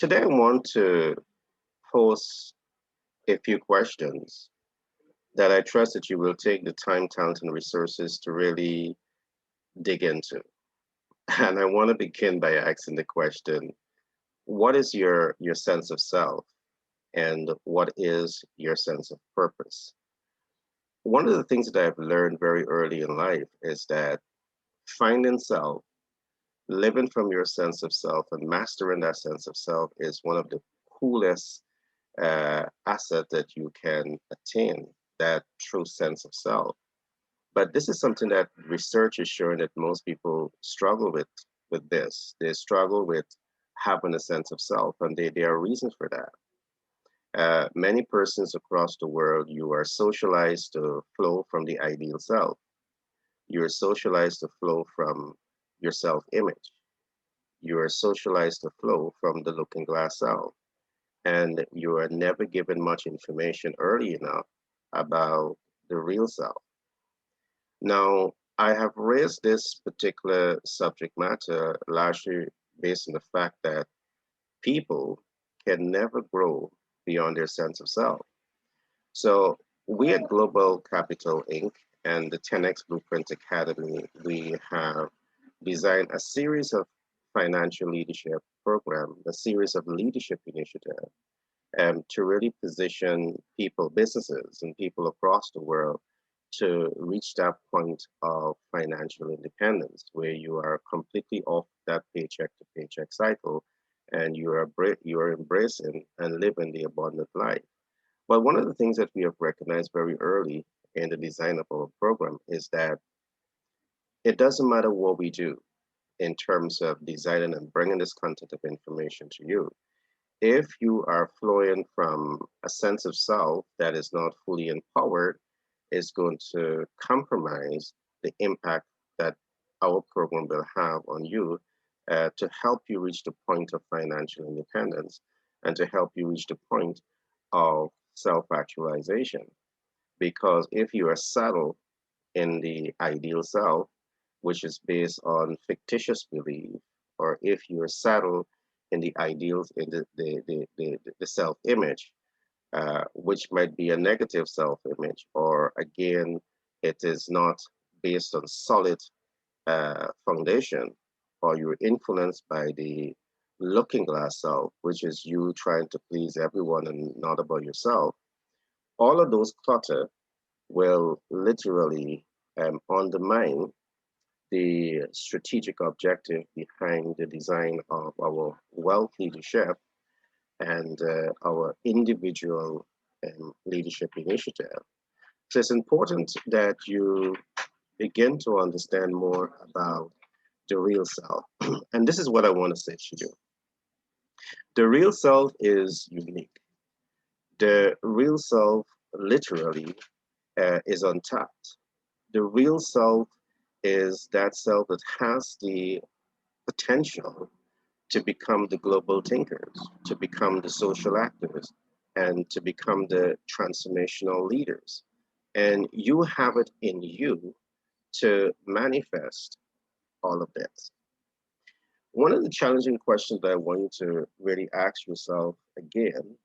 Today, I want to pose a few questions that I trust that you will take the time, talent, and resources to really dig into. And I want to begin by asking the question, what is your sense of self and what is your sense of purpose? One of the things that I've learned very early in life is that finding self, living from your sense of self and mastering that sense of self is one of the coolest asset that you can attain, that true sense of self. But this is something that research is showing that most people struggle with this. They struggle with having a sense of self, and there are reasons for that. Many persons across the world, you are socialized to flow from the ideal self. You are socialized to flow from your self-image. You are socialized to flow from the looking glass self, and you are never given much information early enough about the real self. Now, I have raised this particular subject matter largely based on the fact that people can never grow beyond their sense of self. So, we at Global Capital Inc. and the 10X Blueprint Academy, we have designed a series of financial leadership program, a series of leadership initiatives to really position people, businesses, and people across the world to reach that point of financial independence where you are completely off that paycheck to paycheck cycle and you are embracing and living the abundant life. But one of the things that we have recognized very early in the design of our program is that it doesn't matter what we do in terms of designing and bringing this content of information to you. If you are flowing from a sense of self that is not fully empowered, is going to compromise the impact that our program will have on you to help you reach the point of financial independence and to help you reach the point of self actualization. Because if you are settled in the ideal self, which is based on fictitious belief, or if you are settled in the ideals in the self image, which might be a negative self image, or again, it is not based on solid foundation, or you're influenced by the looking glass self, which is you trying to please everyone and not about yourself. All of those clutter will literally undermine the strategic objective behind the design of our wealth leadership and our individual leadership initiative. So it's important that you begin to understand more about the real self. And this is what I want to say to you. The real self is unique. The real self literally is untapped. The real self is that self that has the potential to become the global thinkers, to become the social actors, and to become the transformational leaders. And you have it in you to manifest all of this. One of the challenging questions that I want you to really ask yourself again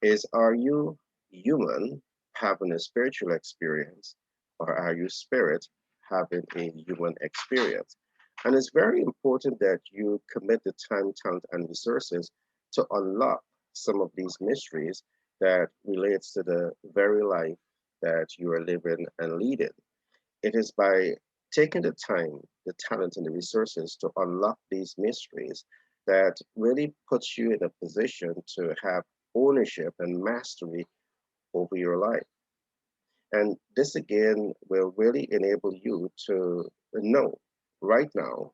is, are you human having a spiritual experience, or are you spirit having a human experience? And it's very important that you commit the time, talent, and resources to unlock some of these mysteries that relates to the very life that you are living and leading. It is by taking the time, the talent, and the resources to unlock these mysteries that really puts you in a position to have ownership and mastery over your life. And this again will really enable you to know right now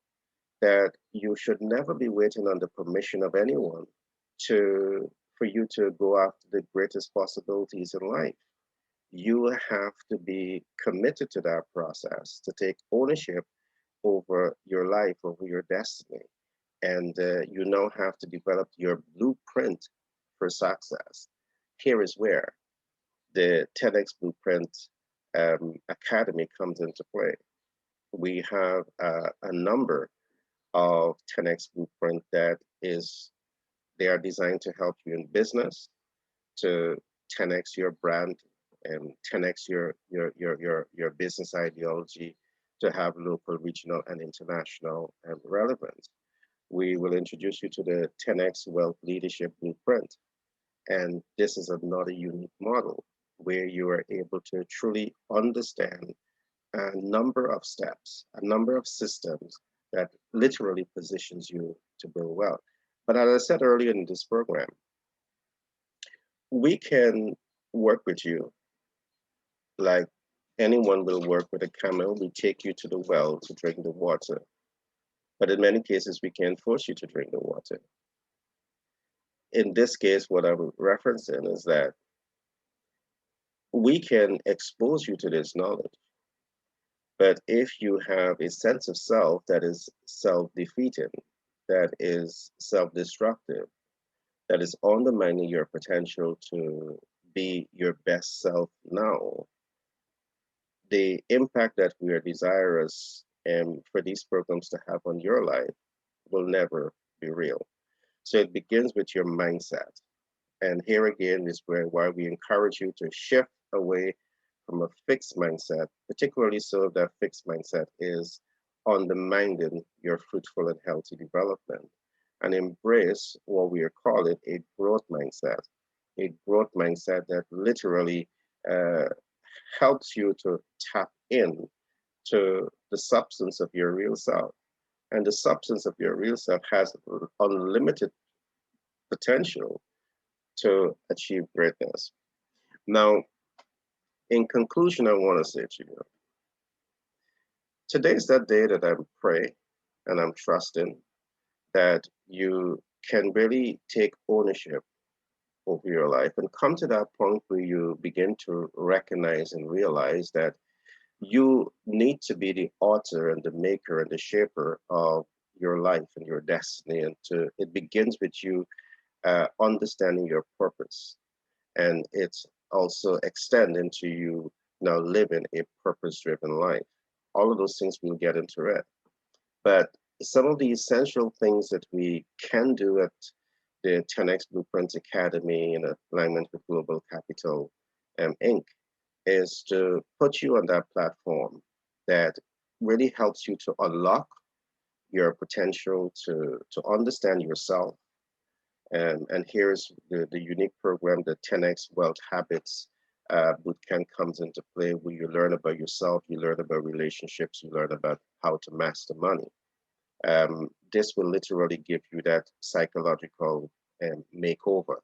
that you should never be waiting on the permission of anyone to for you to go after the greatest possibilities in life. You have to be committed to that process, to take ownership over your life, over your destiny. And you now have to develop your blueprint for success. Here is where the 10X Blueprint Academy comes into play. We have a number of 10X Blueprint that is They are designed to help you in business, to 10x your brand and 10x your business ideology, to have local, regional, and international relevance. We will introduce you to the 10x Wealth Leadership Blueprint. And this is another unique model where you are able to truly understand a number of steps, a number of systems that literally positions you to build wealth. But as I said earlier in this program, we can work with you like anyone will work with a camel. We take you to the well to drink the water. But in many cases, we can't force you to drink the water. In this case, what I'm referencing is that we can expose you to this knowledge. But if you have a sense of self that is self defeating, that is self destructive, that is undermining your potential to be your best self now, the impact that we are desirous for these programs to have on your life will never be real. So it begins with your mindset. And here again is why we encourage you to shift away from a fixed mindset, particularly so that fixed mindset is undermining your fruitful and healthy development, and embrace what we are calling a growth mindset, a growth mindset that literally uh, helps you to tap in to the substance of your real self. And the substance of your real self has unlimited potential to achieve greatness. Now, in conclusion, I want to say to you, today's that day that I'm praying and I'm trusting that you can really take ownership over your life and come to that point where you begin to recognize and realize that you need to be the author and the maker and the shaper of your life and your destiny. And it begins with you understanding your purpose, and it's also extend into you now living a purpose-driven life. All of those things we'll get into it. But some of the essential things that we can do at the 10x Blueprints Academy in alignment with Global Capital Inc. is to put you on that platform that really helps you to unlock your potential to understand yourself. And here's the unique program, the 10x Wealth Habits Bootcamp comes into play, where you learn about yourself, you learn about relationships, you learn about how to master money. This will literally give you that psychological makeover.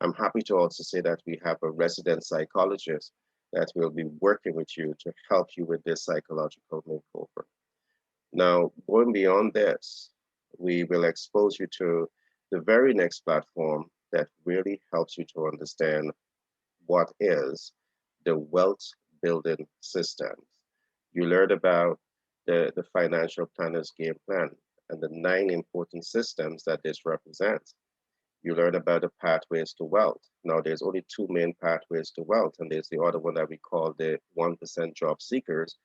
I'm happy to also say that we have a resident psychologist that will be working with you to help you with this psychological makeover. Now, going beyond this, we will expose you to the very next platform that really helps you to understand what is the wealth building systems. You learned about the financial planner's game plan and the 9 important systems that this represents. You learn about the pathways to wealth. Now, there's only two main pathways to wealth, and there's the other one that we call the 1% job seekers,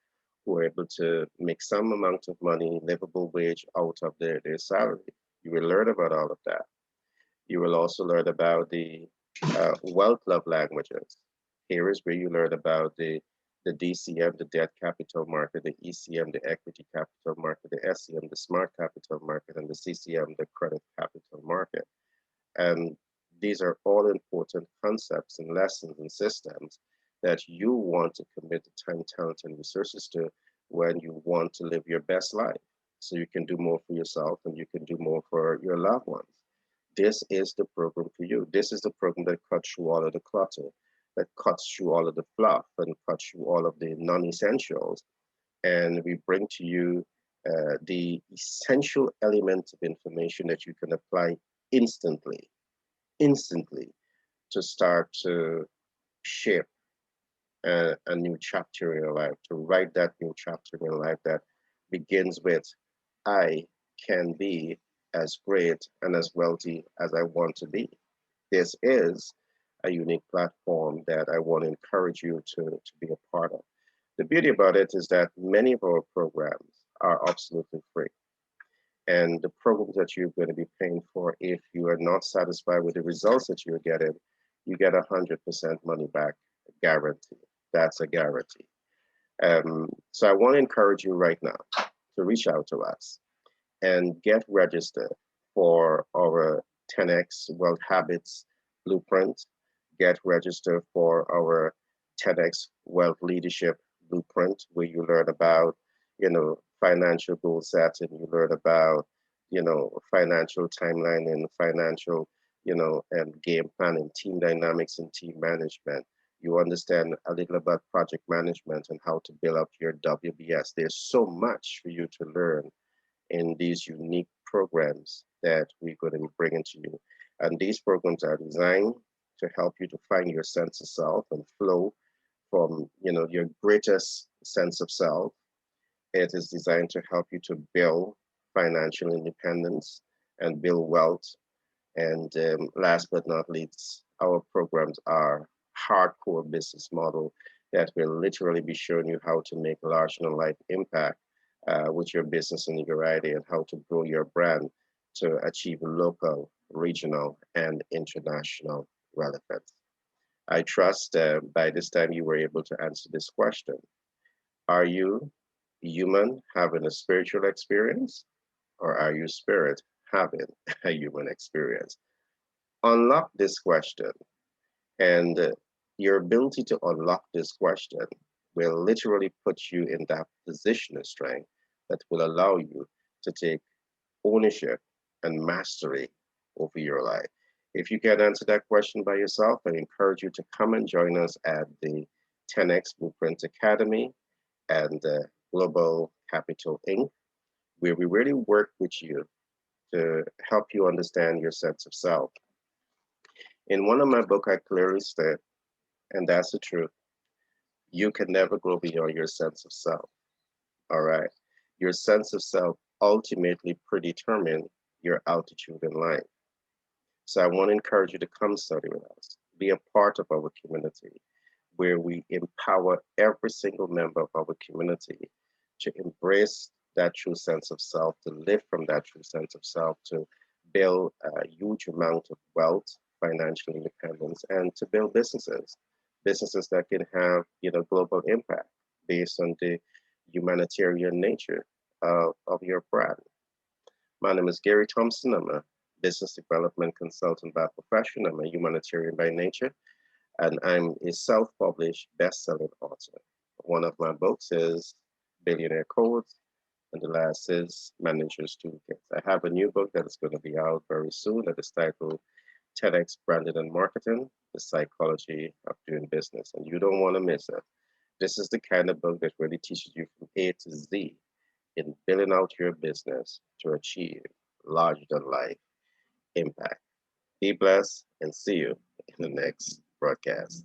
who are able to make some amount of money, livable wage out of their salary. You will learn about all of that. You will also learn about the wealth love languages. Here is where you learn about the DCM, the debt capital market, the ECM, the equity capital market, the SCM, the smart capital market, and the CCM, the credit capital market. And these are all important concepts and lessons and systems that you want to commit the time, talent, and resources to when you want to live your best life. So you can do more for yourself and you can do more for your loved ones. This is the program for you. This is the program that cuts through all of the clutter, that cuts through all of the fluff and cuts through all of the non essentials. And we bring to you the essential elements of information that you can apply instantly, instantly to start to shape a new chapter in your life, to write that new chapter in your life that begins with I can be as great and as wealthy as I want to be. This is a unique platform that I want to encourage you to be a part of. The beauty about it is that many of our programs are absolutely free. And the programs that you're going to be paying for, if you are not satisfied with the results that you're getting, you get 100% money back guarantee. That's a guarantee. So I want to encourage you right now to reach out to us and get registered for our 10x Wealth Habits Blueprint. Get registered for our 10x Wealth Leadership Blueprint, where you learn about, financial goal setting. You learn about, financial timeline and financial, and game planning, team dynamics and team management. You understand a little about project management and how to build up your WBS. There's so much for you to learn in these unique programs that we're going to be bringing to you. And these programs are designed to help you to find your sense of self and flow from, your greatest sense of self. It is designed to help you to build financial independence and build wealth. And last but not least, our programs are hardcore business model that will literally be showing you how to make large and life impact with your business in your idea and how to grow your brand to achieve local, regional, and international relevance. I trust by this time you were able to answer this question. Are you human having a spiritual experience, or are you spirit having a human experience? Unlock this question, and your ability to unlock this question will literally put you in that position of strength that will allow you to take ownership and mastery over your life. If you can answer that question by yourself, I encourage you to come and join us at the 10X Blueprint Academy and Global Capital Inc., where we really work with you to help you understand your sense of self. In one of my book, I clearly state, and that's the truth, you can never go beyond your sense of self. All right. Your sense of self ultimately predetermine your altitude in life. So I want to encourage you to come study with us, be a part of our community, where we empower every single member of our community to embrace that true sense of self, to live from that true sense of self, to build a huge amount of wealth, financial independence, and to build businesses that can have, global impact based on the humanitarian nature of your brand. My name is Gary Thompson. I'm a business development consultant by profession. I'm a humanitarian by nature, and I'm a self-published best-selling author. One of my books is Billionaire Codes, and the last is Manager's Toolkit. I have a new book that is going to be out very soon that is titled 10X Branding and Marketing, The Psychology of Doing Business, and you don't want to miss it. This is the kind of book that really teaches you from A to Z in building out your business to achieve larger than life impact. Be blessed and see you in the next broadcast.